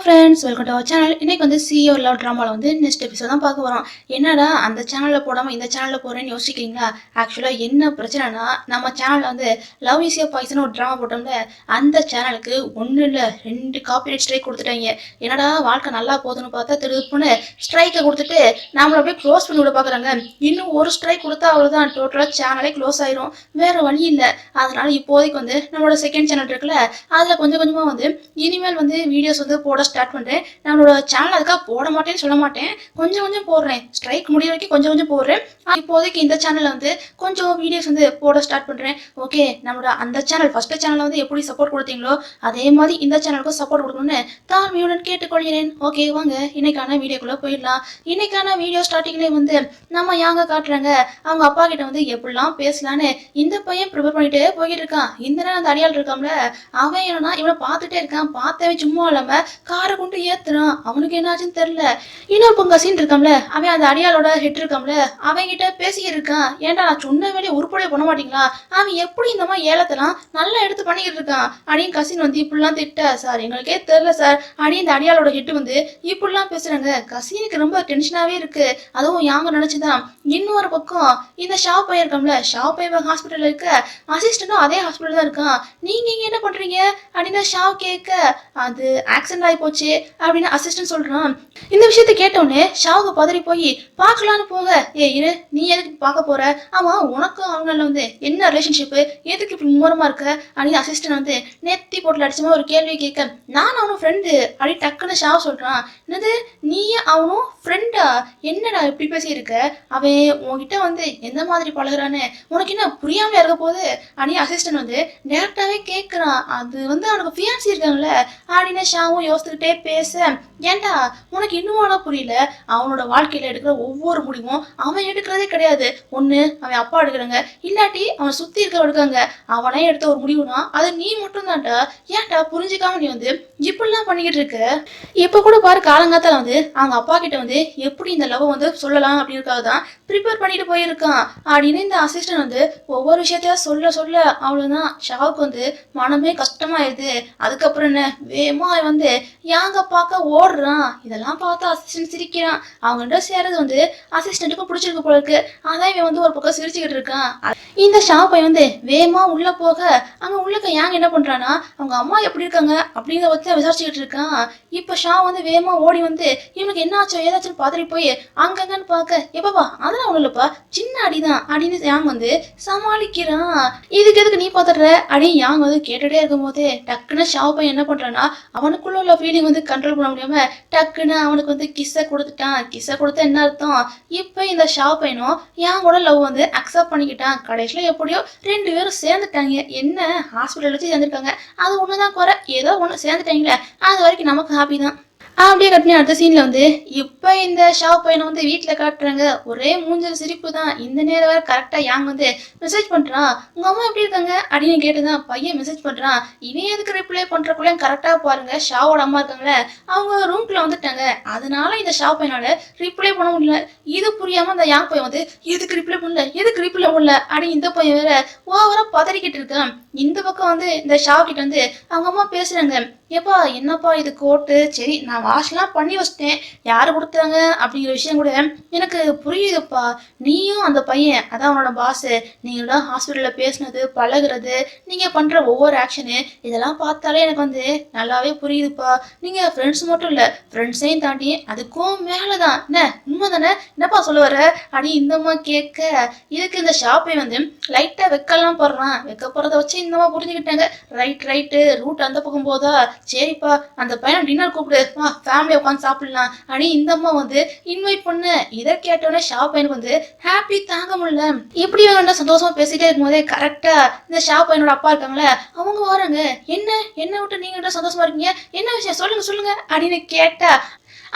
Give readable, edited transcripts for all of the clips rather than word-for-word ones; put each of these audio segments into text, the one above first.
Friends, welcome to our channel. இன்னைக்கு வந்து CEO love ட்ராமாவில் வந்து நெக்ஸ்ட் எபிசோட் தான் பார்க்க வரோம். என்னடா அந்த சேனலில் போடாமல் இந்த சேனலில் போகிறேன்னு யோசிக்கிறீங்களா? ஆக்சுவலாக என்ன பிரச்சனைனா, நம்ம சேனலில் வந்து லவ் இஸ் ஏ பாய்சன் ஒரு ட்ராமா போட்டோம்ல, அந்த சேனலுக்கு ஒன்றும் இல்லை 2 காப்பிரைட் ஸ்ட்ரைக் கொடுத்துட்டாங்க. என்னடா வாழ்க்கை நல்லா போகுதுன்னு பார்த்தா திருப்புன்னு ஸ்ட்ரைக்கை கொடுத்துட்டு நம்மளை அப்படியே க்ளோஸ் பண்ணி விட பார்க்குறாங்க. இன்னும் ஒரு ஸ்ட்ரைக் கொடுத்தா அவ்வளோதான், டோட்டலாக சேனலே க்ளோஸ் ஆயிரும். வேறு வழி இல்லை. அதனால இப்போதைக்கு வந்து நம்மளோட செகண்ட் சேனல் இருக்குல்ல, அதில் கொஞ்சம் கொஞ்சமாக வந்து இனிமேல் வந்து வீடியோஸ் வந்து போட ஸ்டார்ட் பண்ணுறேன். நம்மளோட சேனல் அதுக்காக போட மாட்டேன்னு சொல்ல மாட்டேன், கொஞ்சம் கொஞ்சம் போடுறேன். ஸ்ட்ரைக் முடிய வரைக்கும் கொஞ்சம் கொஞ்சம் போடுறேன். இப்போதைக்கு இந்த சேனலில் வந்து கொஞ்சம் வீடியோஸ் வந்து போட ஸ்டார்ட் பண்ணுறேன். ஓகே, நம்மளோட அந்த சேனல் ஃபஸ்ட்டு சேனலில் வந்து எப்படி சப்போர்ட் கொடுத்தீங்களோ அதே மாதிரி இந்த சேனலுக்கும் சப்போர்ட் கொடுக்கணும்னு தாழ்மையுடன் கேட்டுக்கொள்கிறேன். ஓகே, வாங்க இன்னைக்கான வீடியோக்குள்ளே போயிடலாம். இன்னைக்கான வீடியோ ஸ்டார்டிங்லேயே வந்து நம்ம யாங்க காட்டுறாங்க, அவங்க அப்பா கிட்ட வந்து எப்படிலாம் பேசலான்னு இந்த பையன் ப்ரிப்பேர் பண்ணிட்டு போய்கிட்டு இருக்கான். இந்த நேரம் அந்த அடியாள் இருக்கான்ல, அவன் என்னன்னா இவனை பார்த்துட்டே இருக்கான். பார்த்தவன் சும்மா இல்லாம காரை கொண்டு ஏத்துறான். அவனுக்கு என்னாச்சுன்னு தெரியல. இன்னொரு பொங்க சீன் இருக்கான்ல, அவன் அந்த அடியாளோட ஹெட் இருக்கான்ல, அவன்கிட்ட பேசிக்கிட்டு இருக்கான். ஏன்டா நான் சொன்ன வேலையை உருப்படியே பண்ண மாட்டீங்களா? அவன் எப்படி இந்த மாதிரி ஏலத்தெல்லாம் நல்லா எடுத்து பண்ணிக்கிட்டு இருக்கான் அப்படின்னு கசின் வந்து இப்படிலாம் திட்ட. சார் எங்களுக்கே தெரியல சார் அப்படின்னு இந்த அடியாளோட ஹெட் வந்து இப்படிலாம் பேசுறாங்க. கசினுக்கு ரொம்ப டென்ஷனாவே இருக்கு. அதுவும் யாங்க நினைச்சுதான். இன்னொரு பக்கம் இந்த ஷாப் பையன் இருக்கான்ல, ஷாப் பையன் ஹாஸ்பிட்டல் இருக்க, அசிஸ்டன்டும் அதே ஹாஸ்பிட்டல் தான் இருக்கான். நீங்க இங்க என்ன பண்றீங்க அப்படின்னு ஷாப் கேட்க, அது ஆக்சிடென்ட் ஆகி போச்சு அப்படின்னு அசிஸ்டன்ட் சொல்றான். இந்த விஷயத்த கேட்டோடனே ஷாவுக்கு பதறி போய் பார்க்கலான்னு போக, இரு நீ எதுக்கு பார்க்க போற, ஆமா உனக்கும் அவங்கள வந்து என்ன ரிலேஷன்ஷிப்பு, எதுக்கு இப்படி மூரமா இருக்க அப்படின்னு அசிஸ்டன்ட் வந்து நெத்தி போட்டுல அடிச்சமா ஒரு கேள்வி கேட்க, நான் அவனும் ஃப்ரெண்டு அப்படி டக்குன்னு ஷாவ் சொல்றான். என்னது நீ அவனும் ஃப்ரெண்டா, என்னடா இப்படி பேசி இருக்க, அவன் உன்கிட்ட வந்து எந்த மாதிரி பழகுறான்னு உனக்கு என்ன புரியாம இருக்க போகுது அப்படின்னு அசிஸ்டன்ட் வந்து டேரக்டாவே கேட்கறான். அது வந்து அவனுக்கு ஃபியான்சி இருக்காங்கல்ல அப்படின்னு ஷாவும் யோசிச்சுக்கிட்டே பேச, ஏன்டா உனக்கு இன்னும் புரியல, அவனோட வாழ்க்கையில எடுக்கிற ஒவ்வொரு முடிவும் அவன் எடுக்கிறதே கிடையாது. ஒண்ணு அவன் அப்பா எடுக்கிறாங்க, இல்லாட்டி அவன் சுத்தி இருக்க எடுக்காங்க. அவனே எடுத்த ஒரு முடிவுனா அது நீ மட்டும் தான்டா. ஏன்டா புரிஞ்சுக்காம நீ வந்து இப்படிலாம் பண்ணிக்கிட்டு இருக்க? இப்ப கூட பாரு, காலங்காத்தால வந்து அவங்க அப்பா கிட்ட வந்து எப்படி இந்த லவ் வந்து சொல்லலாம் அப்படின்றதுக்காக தான் ப்ரிப்பேர் பண்ணிட்டு போயிருக்கான் அப்படின்னு இந்த அசிஸ்டன்ட் வந்து ஒவ்வொரு விஷயத்தையா சொல்ல சொல்ல அவ்வளவுதான் ஷாவுக்கு வந்து மனமே கஷ்டமாயிருது. அதுக்கப்புறம் என்ன வேகமா வந்து யாங்க பார்க்க ஓடுறான். இதெல்லாம் பார்த்து அசிஸ்டன்ட் சிரிக்கிறான். அவங்ககிட்ட சேர்றது வந்து அசிஸ்டன்ட்டுக்கும் பிடிச்சிருக்கு போல இருக்கு. அதான் இவன் வந்து ஒரு பக்கம் சிரிச்சுக்கிட்டு இருக்கான். இந்த ஷாப்பை வந்து வேகமா உள்ள போக, அங்க உள்ளக்க யாங்க என்ன பண்றானா, அவங்க அம்மா எப்படி இருக்காங்க அப்படிங்கிறத வச்சு விசாரிச்சுக்கிட்டு இருக்கான். இப்ப ஷா வந்து வேகமா ஓடி வந்து இவனுக்கு என்ன ஆச்சோ ஏதாச்சும் பதறி போய் அங்கங்கன்னு பார்க்க, எப்பப்பா அதெல்லாம் ஒண்ணு இல்லப்பா, சின்ன அடிதான் அப்படின்னு யாங் வந்து சமாளிக்கிறான். இதுக்கு எதுக்கு நீ பாத்துடுற அப்படின்னு யாங் வந்து கேட்டுட்டே இருக்கும் போது டக்குன்னு ஷாவ் பையன் என்ன பண்றான்னா, அவனுக்குள்ள உள்ள ஃபீலிங் வந்து கண்ட்ரோல் பண்ண முடியாம டக்குன்னு அவனுக்கு வந்து கிஸ்ஸை கொடுத்துட்டான். கிஸ்ஸை கொடுத்தா என்ன அர்த்தம், இப்ப இந்த ஷாவ் பையனும் யாங்கோட லவ் வந்து அக்செப்ட் பண்ணிக்கிட்டான். கடைசியில எப்படியோ 2 பேரும் சேர்ந்துட்டாங்க. என்ன ஹாஸ்பிட்டல் வச்சு சேர்ந்துருக்காங்க, அது ஒண்ணுதான் குறை, ஏதோ ஒண்ணு சேர்ந்துட்டாங்களே, அது வரைக்கும் நமக்கு ஹாப்பி தான். அப்படியே கட்டின அடுத்த சீன்ல வந்து இப்ப இந்த ஷாப் பையனை வந்து வீட்டுல காட்டுறாங்க. ஒரே மூஞ்சல் சிரிப்பு தான். இந்த நேரம் வேற கரெக்டா யாங் வந்து மெசேஜ் பண்றான். உங்க அம்மா எப்படி இருக்காங்க அப்படின்னு கேட்டுதான் பையன் மெசேஜ் பண்றான். இவன் எதுக்கு ரிப்ளை பண்றக்குள்ள கரெக்டா பாருங்க, ஷாவோட அம்மா இருக்காங்களே அவங்க ரூம்குள்ள வந்துட்டாங்க. அதனால இந்த ஷாப் பையனால ரிப்ளை பண்ண முடியல. இது புரியாம அந்த யாங் பையன் வந்து எதுக்கு ரிப்ளை பண்ணல அப்படின்னு இந்த பையன் வேற ஓவரா பதறிக்கிட்டு இருக்கான். இந்த பக்கம் வந்து இந்த ஷாப் கிட்ட வந்து அவங்க அம்மா பேசுறாங்க. ஏப்பா என்னப்பா இது கோட்டு, சரி நான் வாஷ்லாம் பண்ணி வச்சிட்டேன், யாரு கொடுத்தாங்க அப்படிங்கிற விஷயம் கூட எனக்கு புரியுதுப்பா. நீயும் அந்த பையன் அதான் அவனோட பாஸ், நீங்களாம் ஹாஸ்பிட்டல்ல பேசுனது பழகுறது நீங்க பண்ற ஒவ்வொரு ஆக்ஷனு இதெல்லாம் பார்த்தாலே எனக்கு வந்து நல்லாவே புரியுதுப்பா. நீங்க ஃப்ரெண்ட்ஸ் மட்டும் இல்ல, ஃப்ரெண்ட்ஸையும் தாண்டி அதுக்கும் மேலதான். என்ன உண்மை தானே, என்னப்பா சொல்ல வர அப்படி இந்தம்மா கேட்க, இதுக்கு இந்த ஷாப்பை வந்து லைட்டா வெக்கலாம் போடுறான். வெக்க போறதை வச்சு இந்தம்மா புரிஞ்சுக்கிட்டாங்க. ரைட்டு ரூட் அந்த பக்கம் போதா, சரிப்பா அந்த பையனை டின்னர் கூப்பிடு, வா ஃபேமிலியை உட்காந்து சாப்பிடலாம் அப்படின்னு இந்த அம்மா வந்து இன்வைட் பண்ண. இதை கேட்டோன்னே ஷாப் பையனுக்கு வந்து ஹாப்பி தாங்க முடியல. இப்படி வேண்டாம் சந்தோஷமா பேசிட்டே இருக்கும் போதே கரெக்டா இந்த ஷாப் பையனோட அப்பா இருக்காங்களே அவங்க வராங்க. என்ன விட்டு நீங்க சந்தோஷமா இருக்கீங்க, என்ன விஷயம் சொல்லுங்க அப்படின்னு கேட்டா,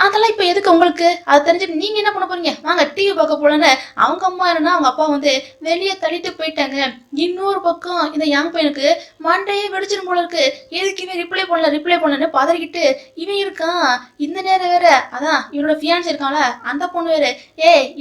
அதெல்லாம் இப்போ எதுக்கு உங்களுக்கு? அது தெரிஞ்சுட்டு நீங்க என்ன பண்ண போறீங்க? வாங்க டிவி பார்க்க போலன்னு அவங்க அம்மா என்னன்னா அவங்க அப்பா வந்து வெளியே தள்ளிட்டு போயிட்டாங்க. இன்னொரு பக்கம் இந்த யங் பையனுக்கு மண்டையே வெடிச்சிடும் போல இருக்கு. எதுக்கு இவன் ரிப்ளை பண்ணலன்னு பதறிக்கிட்டு இவன் இருக்கான். இந்த நேரம் வேற அதான் இவனோட ஃபியான்ஸ் இருக்கான்ல அந்த பொண்ணு வேற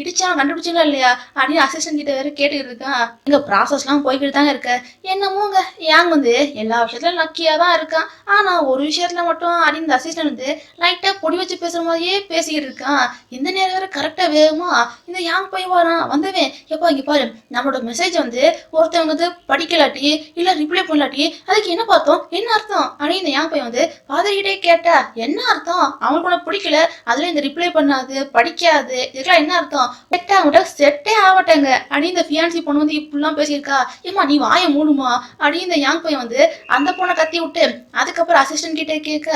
இடிச்சா கண்டுபிடிச்சிங்களா இல்லையா அப்படின்னு அசிஸ்டன்ட் கிட்ட வேற கேட்டுக்கிட்டு இருக்கான். இங்க ப்ராசஸ்லாம் போய்கிட்டு தாங்க இருக்க. என்னமோங்க யாங் வந்து எல்லா விஷயத்துலயும் லக்கியா தான் இருக்கான். ஆனா ஒரு விஷயத்துல மட்டும் அப்படின்னு அசிஸ்டன்ட் வந்து லைட்டா பொடி வச்சு பேசுற மாதிரியே பேசிக்கிட்டு இருக்கான். இந்த நேரம் வேற கரெக்டா வேகமா இந்த யாங் பையன் வரான். வந்தவன் எப்பா இங்க பாரு நம்மளோட மெசேஜ் வந்து ஒருத்தவங்க வந்து படிக்கலாட்டி இல்ல ரிப்ளை பண்ணலாட்டி அதுக்கு என்ன பார்த்தோம் என்ன அர்த்தம் அப்படின்னு இந்த யாங் பையன் வந்து பாதர்கிட்டே கேட்டா என்ன அர்த்தம் அவங்களுக்கு ஒண்ணு பிடிக்கல அதுல இந்த ரிப்ளை பண்ணாது படிக்காது இதுக்கெல்லாம் என்ன அர்த்தம் செட்டே ஆகட்டாங்க அப்படின்னு இந்த ஃபியான்சி பொண்ணு வந்து இப்படிலாம் பேசியிருக்கா. ஏமா நீ வாய மூடுமா அப்படின்னு இந்த யாங் பையன் வந்து அந்த பொண்ணை கத்தி விட்டு அதுக்கப்புறம் அசிஸ்டன்ட் கிட்ட கேட்க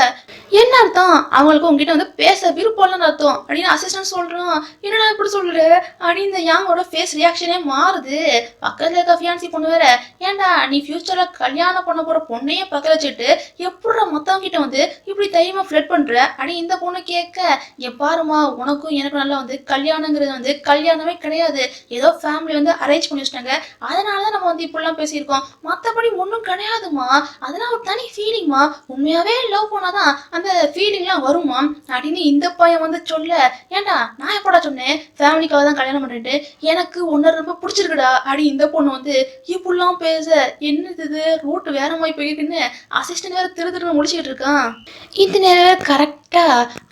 என்ன அர்த்தம் அவங்களுக்கு உங்ககிட்ட வந்து பேச விருப்பம் இல்லைன்னு அர்த்தம் அப்படின்னு அசிஸ்டன்ட் சொல்றான். என்னடா இப்படி சொல்ற அப்படின்னு இந்த யாங்கோட ஃபேஸ் ரியாக்ஷனே மாறுது. பக்கத்துல இருக்க ஃபியான்சி பொண்ணு வேற ஏன்டா நீ ஃபியூச்சர்ல கல்யாணம் பண்ண போற பொண்ணையே பக்கத்துல வச்சுட்டு எப்படா மத்தவங்க கிட்ட வந்து இப்படி தைரியமா ஃபிளட் பண்ற அப்படின்னு இந்த பொண்ணு கேட்க பாருமா உனக்கும் எனக்கு நல்லா வந்து கல்யாணங்கிறது வந்து கல்யாணமே கிடையாது. ஏதோ ஃபேமிலி வந்து அரேஞ்ச் பண்ணி வச்சிட்டாங்க அதனாலதான் நம்ம வந்து இப்படிலாம் பேசியிருக்கோம் மத்தபடி ஒன்றும் கிடையாதுமா அதெல்லாம் ஒரு தனி ஃபீலிங்மா உண்மையாவே லவ் பண்ணாதான் அந்த ஃபீலிங்லாம் வருமா அப்படின்னு இந்த பையன் வந்து சொல்ல ஏன்டா நான் எப்படா சொன்னேன் ஃபேமிலிக்காக தான் கல்யாணம் பண்ணிட்டு எனக்கு ஒன்னு ரொம்ப பிடிச்சிருக்குடா அப்படி இந்த பொண்ணு வந்து இப்படிலாம் பேச என்னது ரூட் வேற மாதிரி போயிருக்குன்னு அசிஸ்டன்ட் வேற திரு முடிச்சுக்கிட்டு இருக்கான். இந்த நேரம் கரெக்டா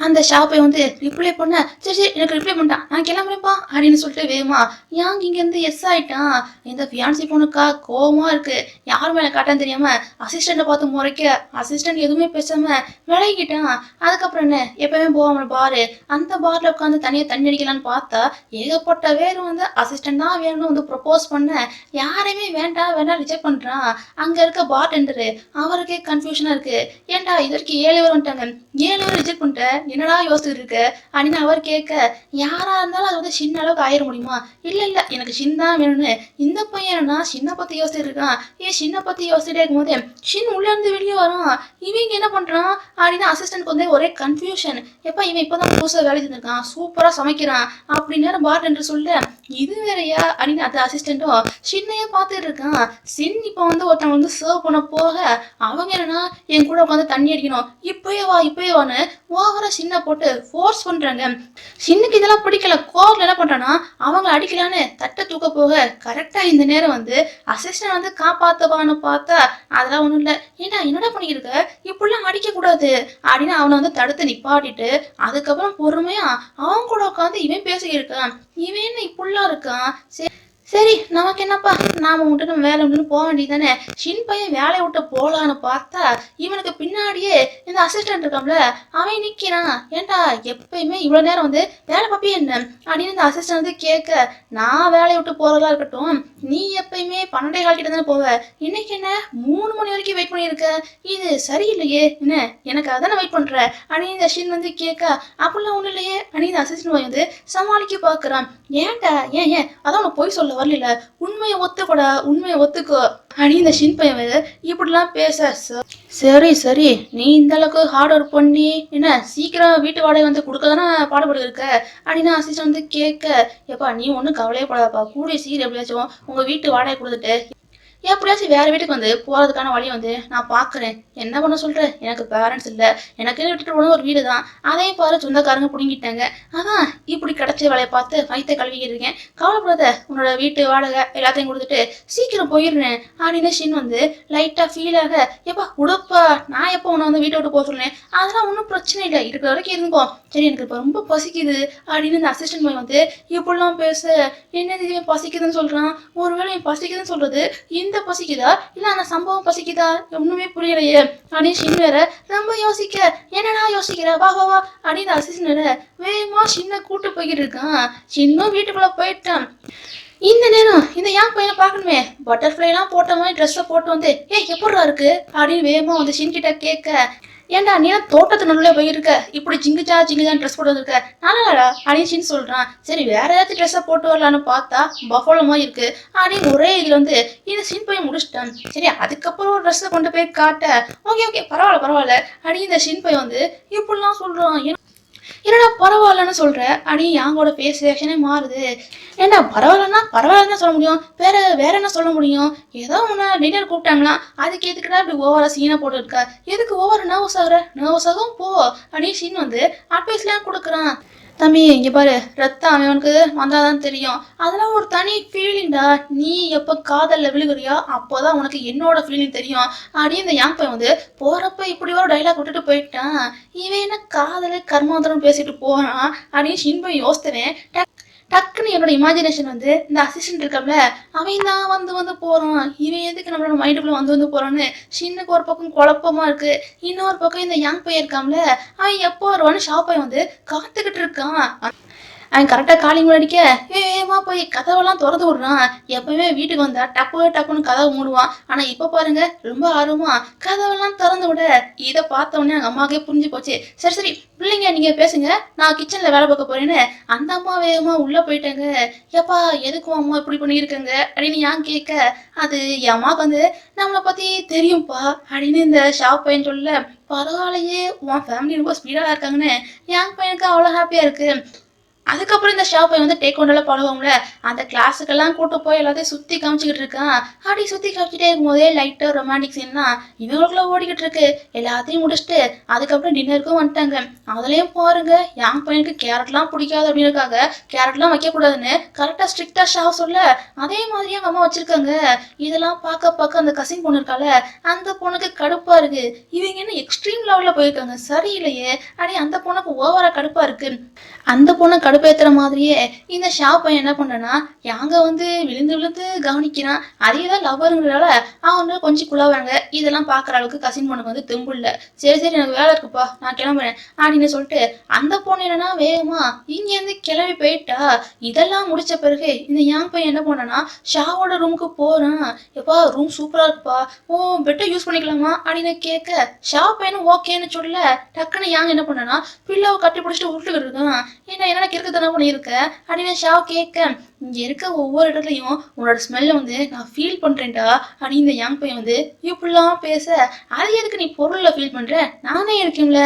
அந்த ஷாப்பை வந்து ரிப்ளை பண்ண சரி எனக்கு ரிப்ளை பண்ணிட்டான் நான் கிளம்புறேன்ப்பா அப்படின்னு சொல்லிட்டு வேமா யாங்க இங்க இருந்து எஸ் ஆயிட்டான். இந்த ஃபியான்சி பொண்ணுக்கா கோவமா இருக்கு யார் மேல காட்டான்னு தெரியாம அசிஸ்டண்ட பார்த்து முறைக்க அசிஸ்டன்ட் எதுவுமே பேசாம விலகிட்டான். அதுக்கப்புறம் என்ன எப்பவுமே போவாம பாரு அந்த பார்ல உட்காந்து தனியா தண்ணி அடிக்கலான்னு பார்த்தா ஏகப்பட்ட பேர் வந்து அசிஸ்டன்ட் தான் வேணும்னு வந்து ப்ரொபோஸ் பண்ண யாரையுமே வேண்டாம் ரிஜெக்ட் பண்றான். அங்க இருக்க பார் டெண்டரு அவருக்கே கன்ஃபியூஷனா இருக்கு ஏன்டா இதற்கு 7 பேர் வந்துட்டாங்க 7 பேர் ரிஜெக்ட் பண்ணிட்ட என்னடா யோசிச்சுட்டு இருக்க அப்படின்னு அவர் கேட்க யாரா இருந்தாலும் அது வந்து சின்ன அளவுக்கு ஆயிட முடியுமா இல்ல எனக்கு சின்ன தான் வேணும்னு இந்த பையனா சின்ன பத்தி யோசிச்சுட்டு இருக்கான். சின்ன பத்தி யோசிச்சுட்டே இருக்கும்போது சின்ன உள்ள இருந்து வெளியே வரும். இவங்க என்ன பண்றான் அப்படின்னு அசிஸ்டன்ட் வந்து ஒரே கன்ஃபியூஷன் இவன் இப்பதான் புதுசா வேலை செஞ்சிருக்கான் சூப்பரா சமைக்கிறான் அப்படின்னு பார் டெண்டர் சொல்ல இது வேறையா அப்படின்னு அந்த அசிஸ்டன்ட்டும் சின்னையே பார்த்துட்டு இருக்கான். சின் இப்போ வந்து ஒருத்தவங்க வந்து சர்வ் பண்ண போக அவங்க என்னன்னா என் கூட உட்காந்து தண்ணி அடிக்கணும் இப்பயே வான்னு ஓவரா சின்ன போட்டு ஃபோர்ஸ் பண்றாங்க. சின்னுக்கு இதெல்லாம் பிடிக்கல கோர்ல என்ன பண்றான்னா அவங்க அடிக்கலான்னு தட்டை தூக்க போக கரெக்டா இந்த நேரம் வந்து அசிஸ்டன்ட் வந்து காப்பாத்தவான்னு பார்த்தா அதெல்லாம் ஒண்ணும் இல்ல ஏன்னா என்னடா பண்ணிருக்க இப்படிலாம் அடிக்க கூடாது அப்படின்னு அவனை வந்து தடுத்து நிப்பாட்டிட்டு அதுக்கப்புறம் பொறுமையா அவங்க கூட உட்காந்து இவன் பேசியிருக்கான். இவன் இப்படிலாம் இருக்கான். சரி நமக்கு என்னப்பா நாம விட்டு நம்ம வேலை விட்டுன்னு போக வேண்டியதானே. ஷின் பையன் வேலையை விட்டு போலான்னு பார்த்தா இவனுக்கு பின்னாடியே இந்த அசிஸ்டன்ட் இருக்கான்ல அவன் நிக்கிறான். ஏன்டா எப்பயுமே இவ்வளவு நேரம் வந்து வேலை பார்ப்பே என்ன அப்படின்னு இந்த அசிஸ்டன்ட் வந்து கேட்க நான் வேலையை விட்டு போறதா இருக்கட்டும் நீ எப்பயுமே 12:15 கிட்ட தானே போவ இன்னைக்கு என்ன 3 மணி வரைக்கும் வெயிட் பண்ணியிருக்க இது சரியில்லையே என்ன எனக்கு அதானே வெயிட் பண்ற அப்படின்னு இந்த ஷின் வந்து கேட்க அப்படிலாம் ஒண்ணு இல்லையே அப்படின்னு இந்த அசிஸ்டன்ட் வந்து சமாளிக்க பாக்குறான். ஏன்டா ஏன் அதான் உனக்கு போய் சொல்ல வரல உண்மையை ஒத்துக்கோ அப்படின்னு இந்த ஷின் பையன் இப்படிலாம் பேச சரி நீ இந்த அளவுக்கு ஹார்ட் ஒர்க் பண்ணி என்ன சீக்கிரம் வீட்டு வாடகை வந்து கொடுக்கதானே பாடுபட்டு இருக்க அப்படின்னு அசிஸ்டன்ட் வந்து கேட்க எப்பா நீ ஒன்றும் கவலையே படாதப்பா கூடிய சீர் எப்படியாச்சும் உங்க வீட்டு வாடகை கொடுத்துட்டு எப்படியாச்சும் வேற வீட்டுக்கு வந்து போறதுக்கான வழி வந்து நான் பாக்குறேன். என்ன பண்ண சொல்றேன் எனக்கு பேரண்ட்ஸ் இல்ல எனக்கு விட்டுட்டு போன ஒரு வீடு தான் அதையும் பாரு சொந்தக்காரங்க பிடுங்கிட்டாங்க அதான் இப்படி கிடைச்ச வேலையை பார்த்து வயிற்ற கழுவிக்கிட்டு இருக்கேன் கவலைப்படாத உன்னோட வீட்டு வாடகை எல்லாத்தையும் கொடுத்துட்டு சீக்கிரம் போயிடுறேன் அப்படின்னு ஷின் வந்து லைட்டா ஃபீல் ஆக எப்பா உடப்பா நான் எப்போ உன்னை வந்து வீட்டை விட்டு போக சொல்றேன் அதெல்லாம் ஒன்றும் பிரச்சனை இல்லை இருக்கிற வரைக்கும் இருந்தோம் சரி எனக்கு இப்போ ரொம்ப பசிக்குது அப்படின்னு இந்த அசிஸ்டன்ட் பாய் வந்து இப்படிலாம் பேச என்னது இவன் பசிக்குதுன்னு சொல்றான் ஒருவேளை இவன் பசிக்குதுன்னு சொல்றது இந்த பசிக்குதா இல்ல அந்த சம்பவம் பசிக்குதா ஒண்ணுமே புரியலையே அப்படின்னு ஷின் வேற ரொம்ப யோசிக்க என்னடா யோசிக்கிற வா அப்படின்னு அசிஸ்டன்ட் வேகமா ஷின்ன கூட்டு போய்கிட்டு இருக்கான். ஷின்னும் வீட்டுக்குள்ள போயிட்டான். இந்த நேரம் இந்த யாங் பையனை பார்க்கணுமே பட்டர்ஃப்ளை எல்லாம் போட்ட மாதிரி ட்ரெஸ்ஸை போட்டு வந்து எப்படா இருக்கு அப்படின்னு வேகமா வந்து ஷின் கிட்ட கேட்க ஏன்டா நீ தோட்டத்து நடுவில் போயிருக்க இப்படி ஜிங்குஜான் ட்ரெஸ் போட்டு வந்திருக்க நாளாடா அப்படின்னு சொல்றான். சரி வேற ஏதாச்சும் ட்ரெஸ்ஸை போட்டு வரலான்னு பார்த்தா பஃபோலமா இருக்கு அப்படின்னு ஒரே இதுல வந்து இந்த சீன் போய் முடிச்சிட்டான். சரி அதுக்கப்புறம் ஒரு ட்ரெஸ்ஸை கொண்டு போய் காட்ட ஓகே பரவாயில்ல அப்படின்னு இந்த ஷின் பை வந்து இப்படிலாம் சொல்றான். என்னடா பரவாயில்லன்னு சொல்ற அடி யாங்கோட ஃபேஸ் ரியாக்ஷனே மாறுது. ஏன்டா பரவாயில்லன்னா பரவாயில்லன்னு சொல்ல முடியும், வேற வேற என்ன சொல்ல முடியும்? ஏதோ உன்னை டின்னர் கூப்பிட்டாங்களா, அதுக்கு எதுக்குடா இப்படி ஓவரா சீனை போட்டு இருக்கா, எதுக்கு ஓவர் நர்வஸ் ஆகுற, நர்வஸ் ஆகும் போ அப்படின்னு சீன் வந்து அட்வைஸ்லாம் கொடுக்குறான். தம்பி இங்க பாரு, ரத்தம் அவனுக்கு வந்தாதான் தெரியும், அதெல்லாம் ஒரு தனி ஃபீலிங்டா. நீ எப்போ காதல்ல விழுகுறியோ அப்போதான் உனக்கு என்னோட ஃபீலிங் தெரியும் அப்படின்னு இந்த யாங் பையன் வந்து போறப்ப இப்படி ஒரு டைலாக் விட்டுட்டு போயிட்டான். இவன் என்ன காதல கர்மாந்திரம் பேசிட்டு போறான் அப்படின்னு ஷின்பை யோசித்தவன் டக்குன்னு என்னோட இமேஜினேஷன் வந்து இந்த அசிஸ்டன்ட் இருக்கம்ல, அவன் தான் வந்து வந்து போறான், இவன் எதுக்கு நம்மளோட மைண்டுக்குள்ள வந்து வந்து போறான்னு ஷின்னுக்கு ஒரு பக்கம் குழப்பமா இருக்கு. இன்னொரு பக்கம் இந்த யங் பையன் இருக்காம்ல, அவன் எப்போ வருவான்னு ஷாப்பை வந்து காத்துக்கிட்டு இருக்கான். அவன் கரெக்டாக காலிங் அடிக்க வேகமா போய் கதவெல்லாம் திறந்து விடுறான். எப்பவுமே வீட்டுக்கு வந்தா டப்புன்னு கதவை மூடுவான், ஆனா இப்ப பாருங்க ரொம்ப ஆர்வமா கதவெல்லாம் திறந்து விட இதை பார்த்த உடனே அவங்க அம்மாவுக்கே புரிஞ்சு போச்சு. சரி சரி பிள்ளைங்க நீங்க பேசுங்க, நான் கிச்சன்ல வேலை பார்க்க போறேன்னு அந்த அம்மா வேகமா உள்ள போயிட்டாங்க. எப்பா எதுக்கும் அம்மா இப்படி பண்ணியிருக்காங்க அப்படின்னு ஏன் கேட்க, அது என் அம்மாவுக்கு வந்து நம்மளை பத்தி தெரியும்ப்பா அப்படின்னு இந்த ஷாப் பையன் சொல்ல, பரவாயில்லையே உன் ஃபேமிலி ரொம்ப ஸ்பீடாக இருக்காங்கன்னு என் பையனுக்கு அவ்வளோ ஹாப்பியாக இருக்கு. அதுக்கப்புறம் இந்த ஷாப்பை வந்து டேக் ஒன்றில் பழகுவோம்ல, அந்த கிளாஸுக்கெல்லாம் கூட்டு போய் எல்லாத்தையும் சுற்றி காமிச்சிக்கிட்டு இருக்கான். அப்படி சுற்றி காமிச்சிட்டே இருக்கும்போதே லைட்டாக ரொமான்டிக் சீன்லாம் இவங்களுக்குள்ள ஓடிக்கிட்டு இருக்கு. எல்லாத்தையும் முடிச்சுட்டு அதுக்கப்புறம் டின்னருக்கும் வந்துட்டாங்க. அதுலேயும் பாருங்க என் பையனுக்கு கேரட்லாம் பிடிக்காது அப்படின்னுக்காக கேரட்லாம் வைக்கக்கூடாதுன்னு கரெக்டாக ஸ்ட்ரிக்டாக ஷாப் சொல்ல, அதே மாதிரி அவங்க அம்மா வச்சிருக்காங்க. இதெல்லாம் பார்க்க அந்த கசின் பொண்ணு இருக்கால, அந்த பொண்ணுக்கு கடுப்பா இருக்கு. இவங்க என்ன எக்ஸ்ட்ரீம் லெவலில் போயிருக்காங்க, சரியில்லையே அப்படி அந்த பொண்ணுக்கு ஓவரா கடுப்பா இருக்கு. அந்த பொண்ணை கடுப்பேற்றுற மாதிரியே இந்த ஷாப் பையன் என்ன பண்ணுறேன்னா யாங்க வந்து விழுந்து விழுந்து கவனிக்கிறான். அதே தான் லவ்வருங்கிறதால அவங்க கொஞ்சம் குழாவாங்க. இதெல்லாம் பார்க்குற அளவுக்கு கசின் பொண்ணுக்கு வந்து தெம்பு இல்லை. சரி சரி எனக்கு வேலை இருக்குப்பா நான் கிளம்புறேன் அப்படின்னு சொல்லிட்டு அந்த பொண்ணு என்னன்னா வேகமா இங்கேருந்து கிளம்பி போயிட்டா. இதெல்லாம் முடிச்ச பிறகு இந்த யாங் பையன் என்ன பண்ணனா ஷாவோட ரூமுக்கு போகிறான். எப்பா ரூம் சூப்பராக இருக்குப்பா, ஓ பெட்டை யூஸ் பண்ணிக்கலாமா அப்படின்னு கேட்க, ஷாப் பையனும் ஓகேன்னு சொல்ல டக்குன்னு யாங் என்ன பண்ணனா பில்லாவை கட்டி பிடிச்சிட்டு விட்டுக்கிட்டு இருக்கான். என்னடா கிறுக்குத்தனம் பண்ணியிருக்க அப்படின்னு ஷாவ் கேட்க, இங்கே இருக்க ஒவ்வொரு இடத்துலையும் உன்னோட ஸ்மெல்லை வந்து நான் ஃபீல் பண்ணுறேன்டா அப்படின்னு இந்த யங் பையன் வந்து இப்படிலாம் பேச, அது எதுக்கு நீ பொருளில் ஃபீல் பண்ணுற, நானே இருக்கேன்ல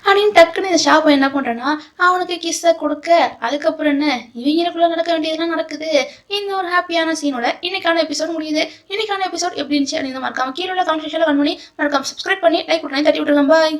அப்படின்னு டக்குன்னு இந்த ஷாப் பையன் என்ன பண்ணுறேன்னா அவனுக்கு கிஸ்ஸை கொடுக்க, அதுக்கப்புறம் என்ன இவங்களுக்குள்ள நடக்க வேண்டியதெல்லாம் நடக்குது. இந்த ஒரு ஹாப்பியான சீனோட இன்னைக்கான எபிசோட் முடியுது. இன்னைக்கான எபிசோட் எப்படி இருந்துச்சு அப்படின்னு மறக்காம கீழே உள்ள கமெண்ட் செக்ஷனில் கமெண்ட் பண்ணி மறக்காம சப்ஸ்கிரைப் பண்ணி லைக் பண்ணி தட்டி விட்டுருங்க. பாய்.